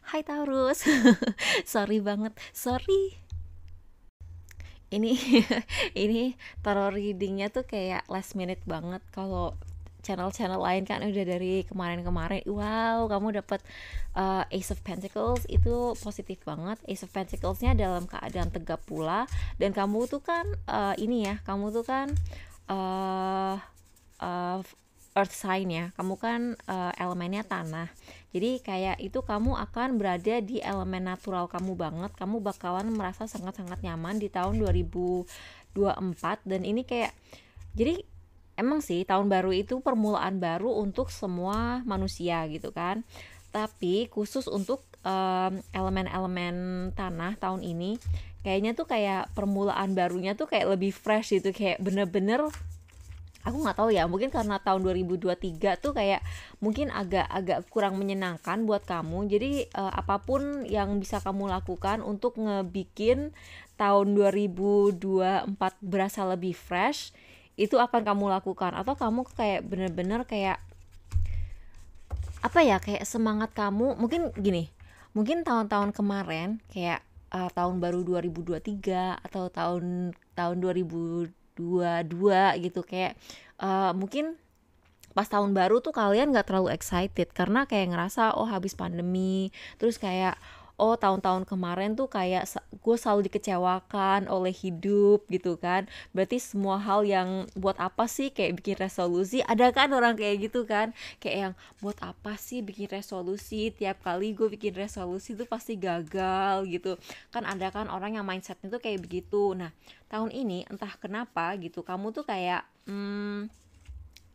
Hai Taurus. Sorry banget, sorry. Ini ini tarot readingnya tuh kayak last minute banget. Kalau channel-channel lain kan udah dari kemarin-kemarin. Wow, kamu dapat Ace of Pentacles, itu positif banget. Ace of Pentaclesnya dalam keadaan tegap pula. Dan kamu tuh kan ini ya, kamu tuh kan uh, uh, earth sign ya, kamu kan elemennya tanah. Jadi kayak itu kamu akan berada di elemen natural kamu banget. Kamu bakalan merasa sangat-sangat nyaman di tahun 2024. Dan ini kayak, jadi emang sih tahun baru itu permulaan baru untuk semua manusia gitu kan. Tapi khusus untuk elemen-elemen tanah tahun ini kayaknya tuh kayak permulaan barunya tuh kayak lebih fresh gitu, kayak bener-bener, aku nggak tahu ya, mungkin karena tahun 2023 tuh kayak mungkin agak-agak kurang menyenangkan buat kamu. Jadi apapun yang bisa kamu lakukan untuk ngebikin tahun 2024 berasa lebih fresh, itu akan kamu lakukan. Atau kamu kayak bener-bener kayak apa ya, kayak semangat kamu mungkin gini, mungkin tahun-tahun kemarin kayak tahun baru 2023 atau tahun tahun 2022 gitu, kayak mungkin pas tahun baru tuh kalian nggak terlalu excited karena kayak ngerasa oh habis pandemi, terus kayak oh tahun-tahun kemarin tuh kayak gue selalu dikecewakan oleh hidup gitu kan, berarti semua hal yang buat apa sih kayak bikin resolusi, ada kan orang kayak gitu kan, kayak yang buat apa sih bikin resolusi, tiap kali gue bikin resolusi tuh pasti gagal gitu kan, ada kan orang yang mindsetnya tuh kayak begitu. Nah tahun ini entah kenapa gitu kamu tuh kayak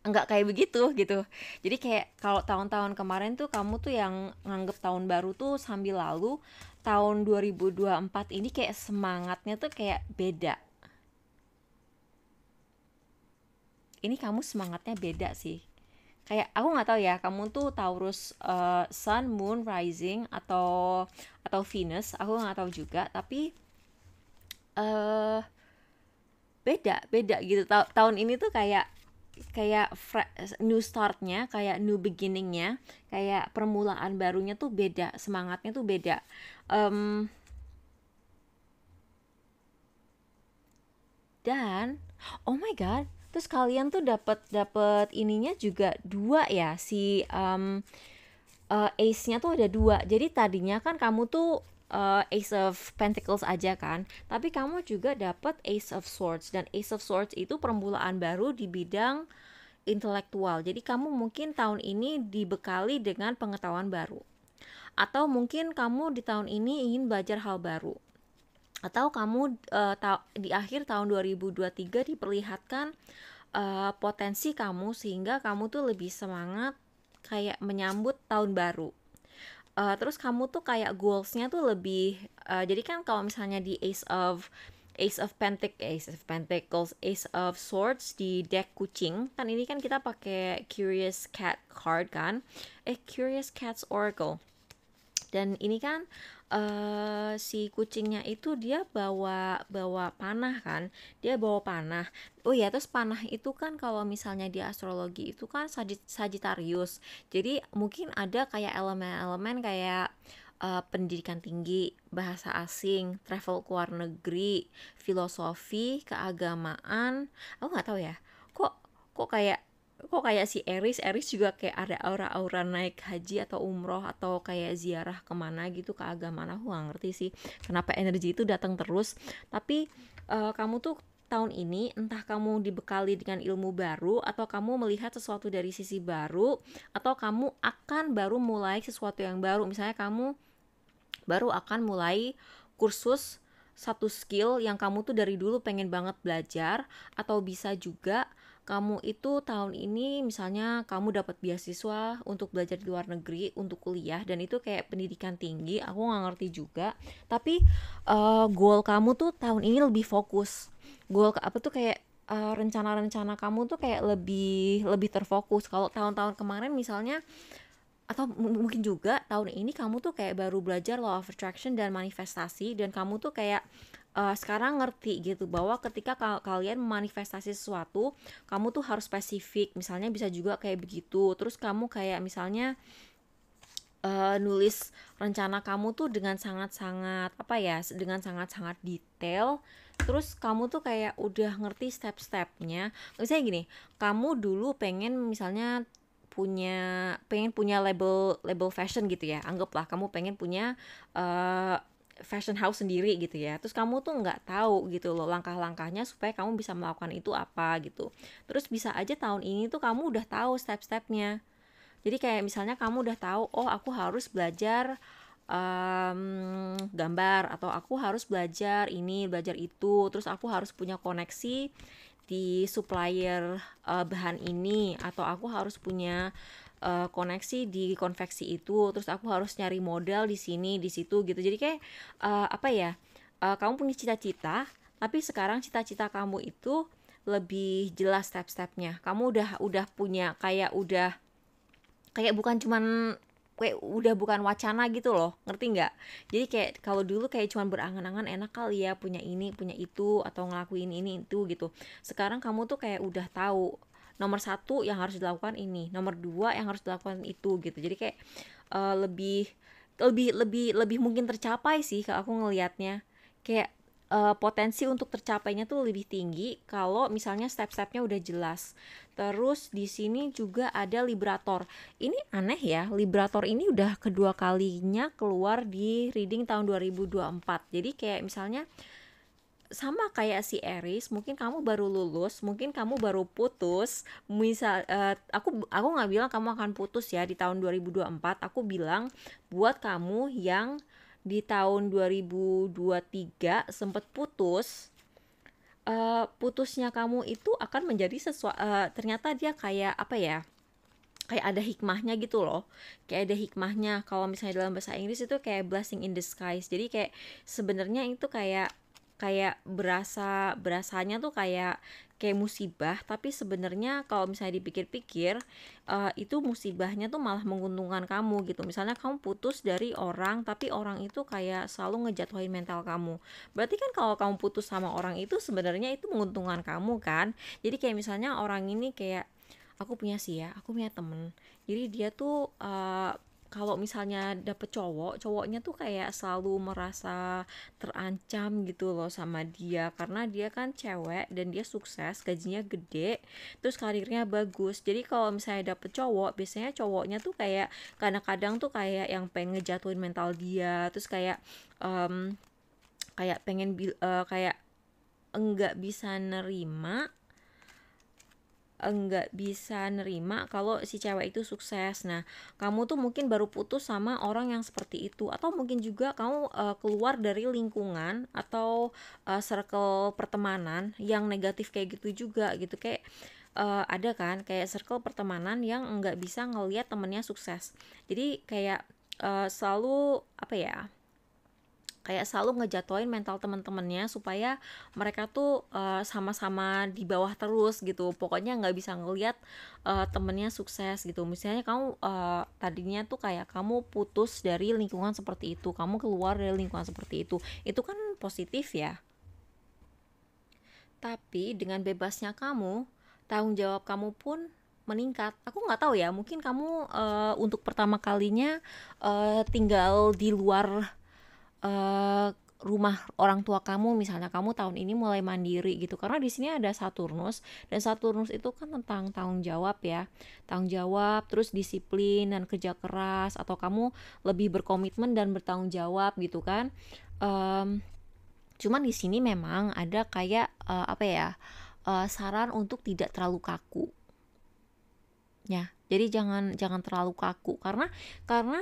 enggak kayak begitu gitu. Jadi kayak kalau tahun-tahun kemarin tuh kamu tuh yang nganggep tahun baru tuh sambil lalu, tahun 2024 ini kayak semangatnya tuh kayak beda. Ini kamu semangatnya beda sih. Kayak aku nggak tahu ya, kamu tuh Taurus Sun, Moon, Rising atau Venus, aku nggak tahu juga. Tapi eh beda beda gitu. Tahun ini tuh kayak kayak new startnya, kayak new beginningnya, kayak permulaan barunya tuh beda, semangatnya tuh beda. Em, dan oh my god, terus kalian tuh dapat dapat ininya juga dua ya, si ace-nya tuh ada dua. Jadi tadinya kan kamu tuh Ace of Pentacles aja kan, tapi kamu juga dapat Ace of Swords, dan Ace of Swords itu permulaan baru di bidang intelektual. Jadi kamu mungkin tahun ini dibekali dengan pengetahuan baru. Atau mungkin kamu di tahun ini ingin belajar hal baru. Atau kamu di akhir tahun 2023 diperlihatkan potensi kamu sehingga kamu tuh lebih semangat kayak menyambut tahun baru. Terus kamu tuh kayak goalsnya tuh lebih jadi kan kalau misalnya di Ace of Pentacles, Ace of Swords di deck kucing kan, ini kan kita pakai Curious Cat card kan, Curious Cat's Oracle. Dan ini kan si kucingnya itu dia bawa bawa panah kan, dia bawa panah. Oh ya, terus panah itu kan kalau misalnya di astrologi itu kan Sagittarius. Jadi mungkin ada kayak elemen-elemen kayak pendidikan tinggi, bahasa asing, travel ke luar negeri, filosofi, keagamaan. Aku nggak tahu ya, kok kok kayak si Aries juga kayak ada aura-aura naik haji atau umroh atau kayak ziarah kemana gitu, keagamaan. Aku nggak ngerti sih kenapa energi itu datang terus. Tapi kamu tuh tahun ini entah kamu dibekali dengan ilmu baru, atau kamu melihat sesuatu dari sisi baru, atau kamu akan baru mulai sesuatu yang baru. Misalnya kamu baru akan mulai kursus satu skill yang kamu tuh dari dulu pengen banget belajar. Atau bisa juga kamu itu tahun ini misalnya kamu dapat beasiswa untuk belajar di luar negeri untuk kuliah, dan itu kayak pendidikan tinggi, aku nggak ngerti juga. Tapi goal kamu tuh tahun ini lebih fokus. Goal apa tuh kayak rencana-rencana kamu tuh kayak lebih lebih terfokus. Kalau tahun-tahun kemarin misalnya, atau mungkin juga tahun ini kamu tuh kayak baru belajar law of attraction dan manifestasi, dan kamu tuh kayak sekarang ngerti gitu bahwa ketika kalian memanifestasi sesuatu, kamu tuh harus spesifik. Misalnya bisa juga kayak begitu. Terus kamu kayak misalnya nulis rencana kamu tuh dengan sangat-sangat apa ya, dengan sangat-sangat detail. Terus kamu tuh kayak udah ngerti step-stepnya. Misalnya gini, kamu dulu pengen punya label label fashion gitu ya. Anggaplah kamu pengen punya uh, fashion house sendiri gitu ya. Terus kamu tuh nggak tahu gitu loh langkah-langkahnya supaya kamu bisa melakukan itu apa gitu. Terus bisa aja tahun ini tuh kamu udah tahu step-stepnya. Jadi kayak misalnya kamu udah tahu, oh aku harus belajar gambar, atau aku harus belajar ini, belajar itu, terus aku harus punya koneksi di supplier bahan ini, atau aku harus punya koneksi di konveksi itu, terus aku harus nyari modal di sini, di situ gitu. Jadi kayak apa ya? Kamu punya cita-cita, tapi sekarang cita-cita kamu itu lebih jelas step-stepnya. Kamu udah punya kayak bukan cuman kayak udah bukan wacana gitu loh, ngerti nggak? Jadi kayak kalau dulu kayak cuman berangan-angan enak kali ya punya ini punya itu atau ngelakuin ini itu gitu. Sekarang kamu tuh kayak udah tahu nomor satu yang harus dilakukan ini, nomor dua yang harus dilakukan itu gitu. Jadi kayak lebih lebih mungkin tercapai sih kalau aku ngelihatnya. Kayak potensi untuk tercapainya tuh lebih tinggi kalau misalnya step-stepnya udah jelas. Terus di sini juga ada Liberator. Ini aneh ya, Liberator ini udah kedua kalinya keluar di reading tahun 2024. Jadi kayak misalnya sama kayak si Eris, mungkin kamu baru lulus, mungkin kamu baru putus. Aku nggak bilang kamu akan putus ya di tahun 2024. Aku bilang buat kamu yang di tahun 2023 sempet putus, putusnya kamu itu akan menjadi sesuatu, ternyata dia kayak apa ya, kayak ada hikmahnya gitu loh. Kayak ada hikmahnya, kalau misalnya dalam bahasa Inggris itu kayak blessing in disguise. Jadi kayak sebenarnya itu kayak kayak berasanya tuh kayak kayak musibah, tapi sebenarnya kalau misalnya dipikir-pikir itu musibahnya tuh malah menguntungkan kamu gitu. Misalnya kamu putus dari orang, tapi orang itu kayak selalu ngejatuhin mental kamu. Berarti kan kalau kamu putus sama orang itu sebenarnya itu menguntungkan kamu kan. Jadi kayak misalnya orang ini kayak aku punya temen, jadi dia tuh kalau misalnya dapet cowoknya tuh kayak selalu merasa terancam gitu loh sama dia, karena dia kan cewek dan dia sukses, gajinya gede, terus karirnya bagus. Jadi kalau misalnya dapet cowok, biasanya cowoknya tuh kayak kadang-kadang tuh kayak yang pengen ngejatuhin mental dia, terus kayak em, kayak kayak enggak bisa nerima enggak bisa nerima kalau si cewek itu sukses. Nah, kamu tuh mungkin baru putus sama orang yang seperti itu, atau mungkin juga kamu keluar dari lingkungan atau circle pertemanan yang negatif kayak gitu juga gitu. Kayak ada kan kayak circle pertemanan yang nggak bisa ngelihat temennya sukses. Jadi kayak selalu apa ya, kayak selalu ngejatuhin mental teman-temannya supaya mereka tuh sama-sama di bawah terus gitu. Pokoknya nggak bisa ngelihat temennya sukses gitu. Misalnya kamu tadinya tuh kayak kamu putus dari lingkungan seperti itu, kamu keluar dari lingkungan seperti itu kan positif ya. Tapi dengan bebasnya kamu, tanggung jawab kamu pun meningkat. Aku nggak tahu ya, mungkin kamu untuk pertama kalinya tinggal di luar eh, rumah orang tua kamu, misalnya kamu tahun ini mulai mandiri gitu, karena di sini ada Saturnus, dan Saturnus itu kan tentang tanggung jawab ya, tanggung jawab, terus disiplin dan kerja keras, atau kamu lebih berkomitmen dan bertanggung jawab gitu kan. Em, Cuman di sini memang ada kayak apa ya, saran untuk tidak terlalu kaku ya. Jadi jangan jangan terlalu kaku, karena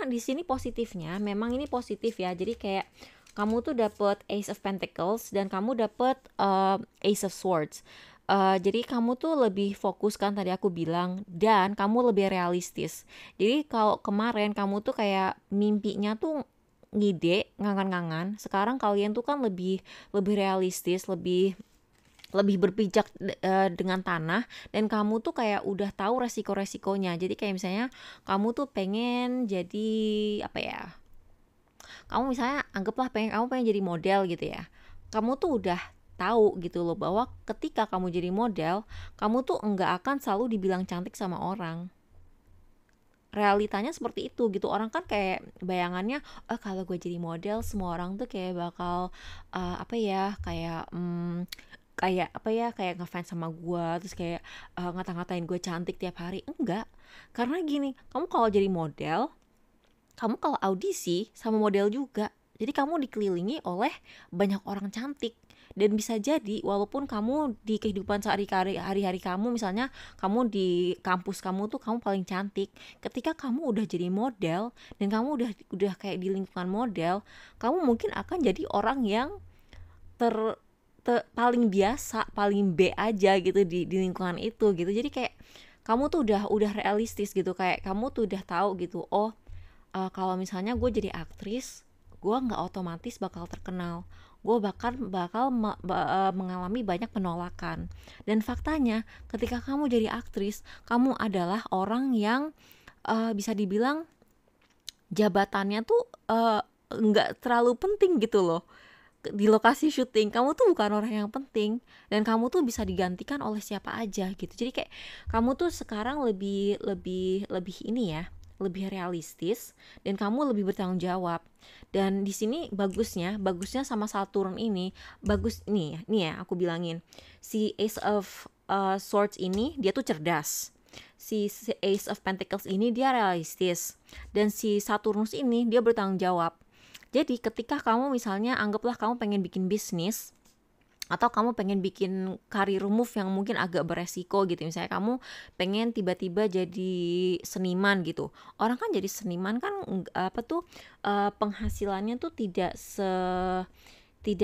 di sini positifnya memang ini positif ya. Jadi kayak kamu tuh dapet Ace of Pentacles dan kamu dapet Ace of Swords. Jadi kamu tuh lebih fokus kan tadi aku bilang, dan kamu lebih realistis. Jadi kalau kemarin kamu tuh kayak mimpinya tuh ngide ngangan-ngangan, sekarang kalian tuh kan lebih lebih realistis, lebih lebih berpijak dengan tanah, dan kamu tuh kayak udah tahu resiko-resikonya. Jadi kayak misalnya kamu tuh pengen jadi apa ya, kamu misalnya anggaplah kamu pengen jadi model gitu ya, kamu tuh udah tahu gitu loh bahwa ketika kamu jadi model, kamu tuh enggak akan selalu dibilang cantik sama orang. realitanya seperti itu gitu. Orang kan kayak bayangannya, oh kalau gue jadi model semua orang tuh kayak bakal apa ya, kayak apa ya, kayak ngefans sama gue, terus kayak ngata-ngatain gue cantik tiap hari. Enggak, karena gini, kamu kalau jadi model, kamu kalau audisi sama model juga. Jadi kamu dikelilingi oleh banyak orang cantik. Dan bisa jadi walaupun kamu di kehidupan hari-hari kamu, misalnya kamu di kampus kamu tuh kamu paling cantik, ketika kamu udah jadi model dan kamu udah kayak di lingkungan model, kamu mungkin akan jadi orang yang ter, paling biasa, paling B aja gitu di lingkungan itu gitu. Jadi kayak kamu tuh udah realistis gitu, kayak kamu tuh udah tahu gitu, oh kalau misalnya gue jadi aktris, gue nggak otomatis bakal terkenal. Gue bakal mengalami banyak penolakan. Dan faktanya, ketika kamu jadi aktris, kamu adalah orang yang bisa dibilang jabatannya tuh nggak terlalu penting gitu loh. Di lokasi syuting kamu tuh bukan orang yang penting, dan kamu tuh bisa digantikan oleh siapa aja gitu. Jadi kayak kamu tuh sekarang lebih lebih lebih ini ya, lebih realistis, dan kamu lebih bertanggung jawab. Dan di sini bagusnya sama Saturn ini, bagus nih ya aku bilangin, si Ace of Swords ini dia tuh cerdas, si Ace of Pentacles ini dia realistis, dan si Saturnus ini dia bertanggung jawab. Jadi ketika kamu misalnya anggaplah kamu pengen bikin bisnis, atau kamu pengen bikin career move yang mungkin agak beresiko gitu, misalnya kamu pengen tiba-tiba jadi seniman gitu. Orang kan jadi seniman kan apa tuh penghasilannya tuh tidak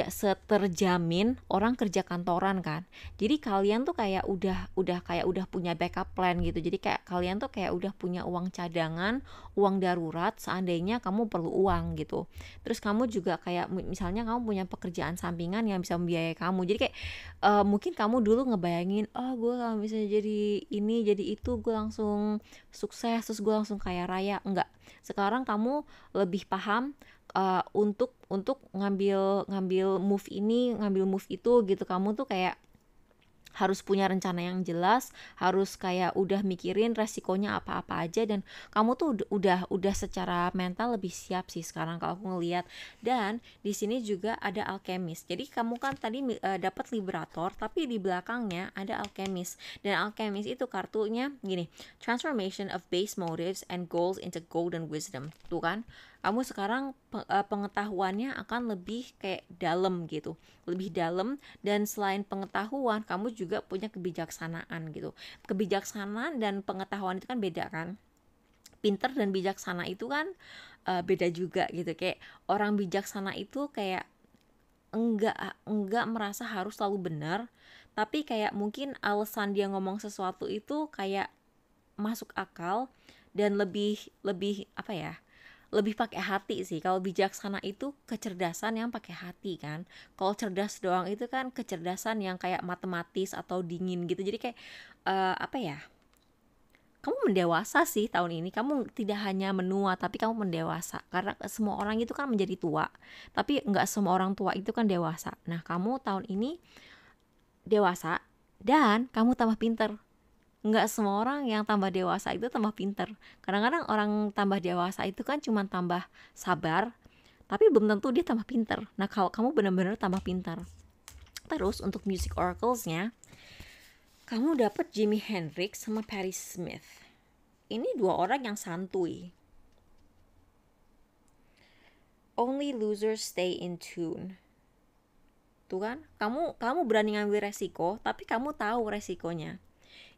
seterjamin orang kerja kantoran kan. Jadi kalian tuh kayak udah punya backup plan gitu. Jadi kayak kalian tuh kayak udah punya uang cadangan, uang darurat seandainya kamu perlu uang gitu. Terus kamu juga kayak misalnya kamu punya pekerjaan sampingan yang bisa membiayai kamu. Jadi kayak mungkin kamu dulu ngebayangin, oh gue kalau misalnya jadi ini jadi itu gue langsung sukses, terus gue langsung kaya raya. Enggak. Sekarang kamu lebih paham untuk ngambil move itu gitu. Kamu tuh kayak harus punya rencana yang jelas, harus kayak udah mikirin resikonya apa-apa aja, dan kamu tuh udah secara mental lebih siap sih sekarang kalau aku ngelihat. Dan di sini juga ada alchemist. Jadi kamu kan tadi dapat liberator, tapi di belakangnya ada alchemist. Dan alchemist itu kartunya gini, transformation of base motives and goals into golden wisdom. Tuh kan, kamu sekarang pengetahuannya akan lebih kayak dalam gitu, lebih dalam. Dan selain pengetahuan, kamu juga punya kebijaksanaan gitu. Kebijaksanaan dan pengetahuan itu kan beda kan. Pinter dan bijaksana itu kan beda juga gitu. Kayak orang bijaksana itu kayak enggak merasa harus selalu benar, tapi kayak mungkin alasan dia ngomong sesuatu itu kayak masuk akal, dan lebih lebih apa ya, lebih pakai hati sih. Kalau bijaksana itu kecerdasan yang pakai hati kan. Kalau cerdas doang itu kan kecerdasan yang kayak matematis atau dingin gitu. Jadi kayak apa ya? Kamu mendewasa sih tahun ini. Kamu tidak hanya menua, tapi kamu mendewasa. Karena semua orang itu kan menjadi tua, tapi nggak semua orang tua itu kan dewasa. Nah, kamu tahun ini dewasa, dan kamu tambah pinter. Nggak semua orang yang tambah dewasa itu tambah pinter. Kadang-kadang orang tambah dewasa itu kan cuma tambah sabar, tapi belum tentu dia tambah pinter. Nah, kalau kamu benar-benar tambah pinter. Terus untuk music oracles-nya, kamu dapet Jimi Hendrix sama Patti Smith. Ini dua orang yang santuy. Only losers stay in tune. Tuh kan, kamu berani ngambil resiko, tapi kamu tahu resikonya.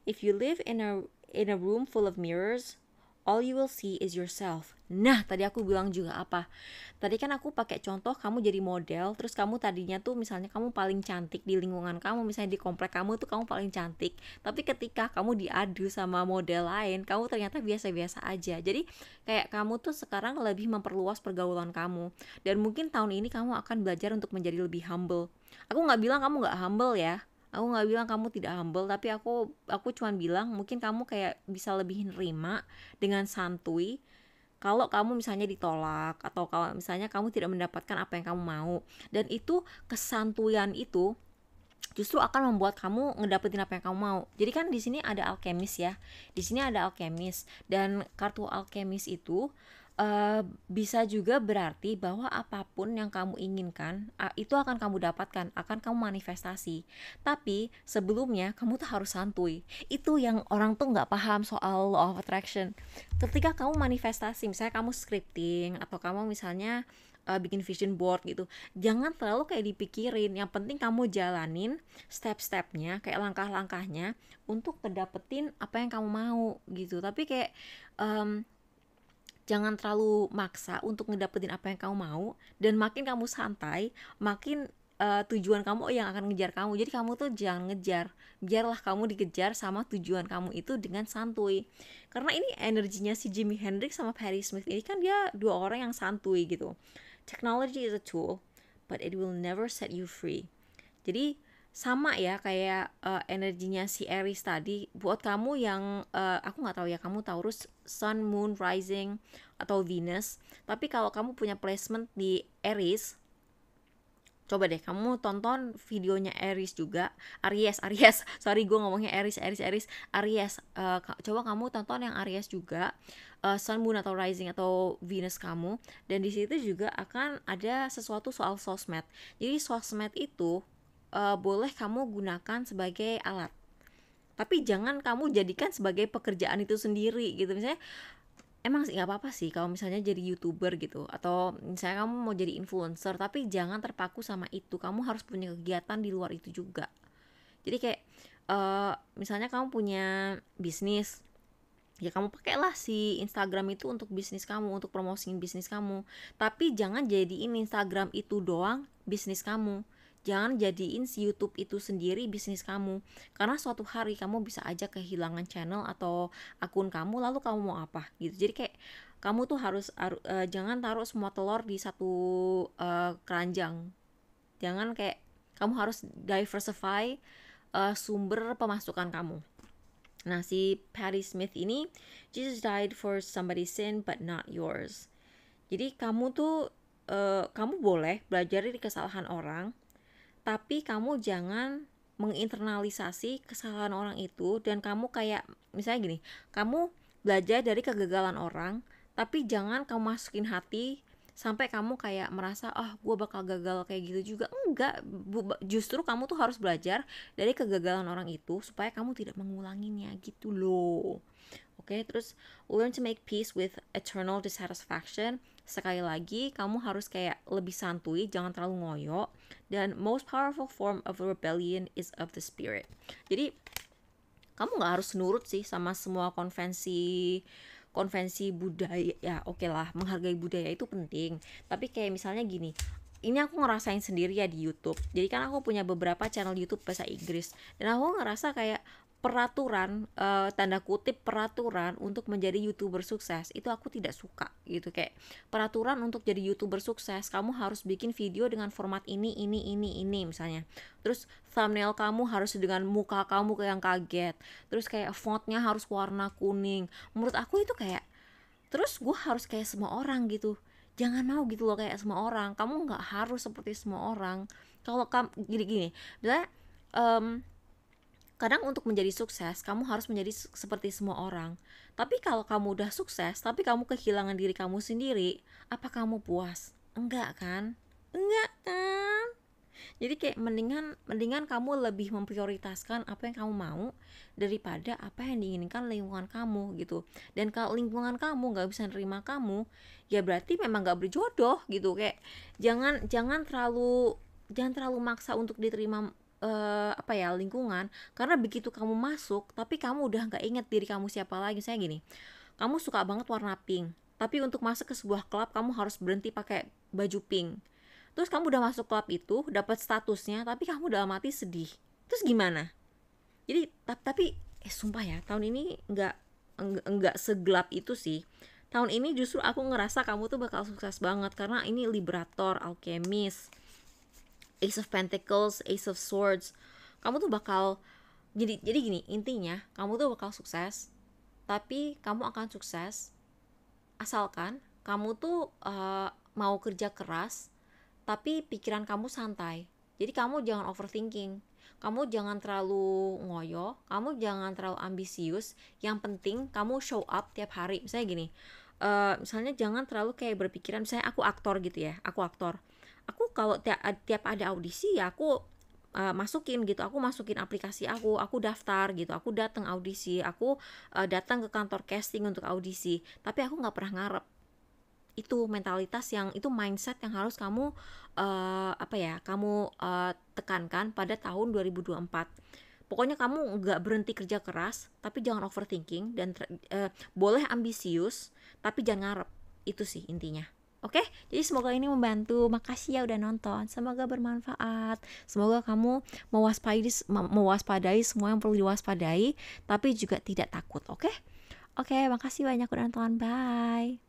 If you live in a room full of mirrors, all you will see is yourself. Nah, tadi aku bilang juga apa? Tadi kan aku pakai contoh kamu jadi model, terus kamu tadinya tuh misalnya kamu paling cantik di lingkungan kamu, misalnya di komplek kamu tuh kamu paling cantik. Tapi ketika kamu diadu sama model lain, kamu ternyata biasa-biasa aja. Jadi kayak kamu tuh sekarang lebih memperluas pergaulan kamu. Dan mungkin tahun ini kamu akan belajar untuk menjadi lebih humble. Aku nggak bilang kamu nggak humble ya. Aku nggak bilang kamu tidak humble, tapi aku cuma bilang mungkin kamu kayak bisa lebih nerima dengan santuy kalau kamu misalnya ditolak, atau kalau misalnya kamu tidak mendapatkan apa yang kamu mau. Dan itu kesantuyan itu justru akan membuat kamu ngedapetin apa yang kamu mau. Jadi kan di sini ada alkemis ya. Di sini ada alkemis dan kartu alkemis itu bisa juga berarti bahwa apapun yang kamu inginkan itu akan kamu dapatkan, akan kamu manifestasi. Tapi sebelumnya kamu tuh harus santuy. Itu yang orang tuh nggak paham soal law of attraction. Ketika kamu manifestasi, misalnya kamu scripting atau kamu misalnya bikin vision board gitu, jangan terlalu kayak dipikirin. Yang penting kamu jalanin step-stepnya, kayak langkah-langkahnya untuk kedapetin apa yang kamu mau gitu. Tapi kayak jangan terlalu maksa untuk ngedapetin apa yang kamu mau, dan makin kamu santai, makin tujuan kamu yang akan ngejar kamu. Jadi kamu tuh jangan ngejar, biarlah kamu dikejar sama tujuan kamu itu dengan santuy. Karena ini energinya si Jimi Hendrix sama Patti Smith ini kan dia dua orang yang santuy gitu. Technology is a tool, but it will never set you free. Jadi sama ya kayak energinya si Aries tadi. Buat kamu yang aku nggak tahu ya, kamu Taurus, Sun, Moon, Rising atau Venus. Tapi kalau kamu punya placement di Aries, coba deh kamu tonton videonya Aries juga. Aries sorry gue ngomongnya Aries. Coba kamu tonton yang Aries juga, Sun, Moon atau Rising atau Venus kamu. Dan di situ juga akan ada sesuatu soal sosmed. Jadi sosmed itu boleh kamu gunakan sebagai alat, tapi jangan kamu jadikan sebagai pekerjaan itu sendiri gitu. Misalnya emang sih nggak apa-apa sih kalau misalnya jadi YouTuber gitu, atau misalnya kamu mau jadi influencer, tapi jangan terpaku sama itu. Kamu harus punya kegiatan di luar itu juga. Jadi kayak misalnya kamu punya bisnis, ya kamu pakailah si Instagram itu untuk bisnis kamu, untuk promosiin bisnis kamu. Tapi jangan jadiin Instagram itu doang bisnis kamu. Jangan jadiin si YouTube itu sendiri bisnis kamu. Karena suatu hari kamu bisa aja kehilangan channel atau akun kamu, lalu kamu mau apa gitu. Jadi kayak kamu tuh harus jangan taruh semua telur di satu keranjang. Jangan kayak, kamu harus diversify sumber pemasukan kamu. Nah, si Patti Smith ini, Jesus died for somebody's sin but not yours. Jadi kamu tuh kamu boleh belajar dari kesalahan orang, tapi kamu jangan menginternalisasi kesalahan orang itu. Dan kamu kayak misalnya gini, kamu belajar dari kegagalan orang, tapi jangan kamu masukin hati sampai kamu kayak merasa gue bakal gagal kayak gitu juga. Enggak, justru kamu tuh harus belajar dari kegagalan orang itu supaya kamu tidak mengulanginya gitu loh. Oke, terus learn to make peace with eternal dissatisfaction. Sekali lagi, kamu harus kayak lebih santuy, jangan terlalu ngoyo. Dan most powerful form of rebellion is of the spirit. Jadi kamu nggak harus nurut sih sama semua konvensi budaya. Ya oke lah, menghargai budaya itu penting. Tapi kayak misalnya gini, ini aku ngerasain sendiri ya di YouTube. Jadi kan aku punya beberapa channel YouTube bahasa Inggris, dan aku ngerasa kayak peraturan, tanda kutip peraturan untuk menjadi YouTuber sukses itu aku tidak suka gitu. Kayak peraturan untuk jadi YouTuber sukses, kamu harus bikin video dengan format ini misalnya. Terus thumbnail kamu harus dengan muka kamu yang kaget. Terus kayak fontnya harus warna kuning. Menurut aku itu kayak, terus gue harus kayak semua orang gitu. Jangan mau gitu loh kayak semua orang. Kamu nggak harus seperti semua orang. Kalau kamu gini, misalnya kadang untuk menjadi sukses kamu harus menjadi seperti semua orang. Tapi kalau kamu udah sukses tapi kamu kehilangan diri kamu sendiri, apa kamu puas? Enggak kan? Jadi kayak mendingan kamu lebih memprioritaskan apa yang kamu mau daripada apa yang diinginkan lingkungan kamu gitu. Dan kalau lingkungan kamu nggak bisa nerima kamu, ya berarti memang nggak berjodoh gitu. Kayak jangan terlalu maksa untuk diterima lingkungan. Karena begitu kamu masuk tapi kamu udah nggak inget diri kamu siapa lagi. Saya gini, kamu suka banget warna pink, tapi untuk masuk ke sebuah klub kamu harus berhenti pakai baju pink. Terus kamu udah masuk klub itu, dapat statusnya, tapi kamu dalam hati sedih. Terus gimana? Jadi tapi sumpah ya, tahun ini nggak segelap itu sih. Tahun ini justru aku ngerasa kamu tuh bakal sukses banget karena ini Liberator, Alchemist, Ace of Pentacles, Ace of Swords. Kamu tuh bakal jadi gini, intinya kamu tuh bakal sukses. Tapi kamu akan sukses asalkan kamu tuh mau kerja keras, tapi pikiran kamu santai. Jadi kamu jangan overthinking. kamu jangan terlalu ngoyo, kamu jangan terlalu ambisius. Yang penting kamu show up tiap hari. Misalnya gini, misalnya jangan terlalu kayak berpikiran, misalnya aku aktor gitu ya, aku aktor. Aku kalau tiap ada audisi ya aku masukin gitu, aku masukin aplikasi aku daftar gitu, aku datang audisi, aku datang ke kantor casting untuk audisi, tapi aku nggak pernah ngarep. Itu mentalitas yang, itu mindset yang harus kamu kamu tekankan pada tahun 2024. Pokoknya kamu nggak berhenti kerja keras, tapi jangan overthinking, dan boleh ambisius, tapi jangan ngarep. Itu sih intinya. Oke, jadi semoga ini membantu. Makasih ya udah nonton. Semoga bermanfaat. Semoga kamu mewaspadai semua yang perlu diwaspadai, tapi juga tidak takut. Oke, makasih banyak udah nonton. Bye.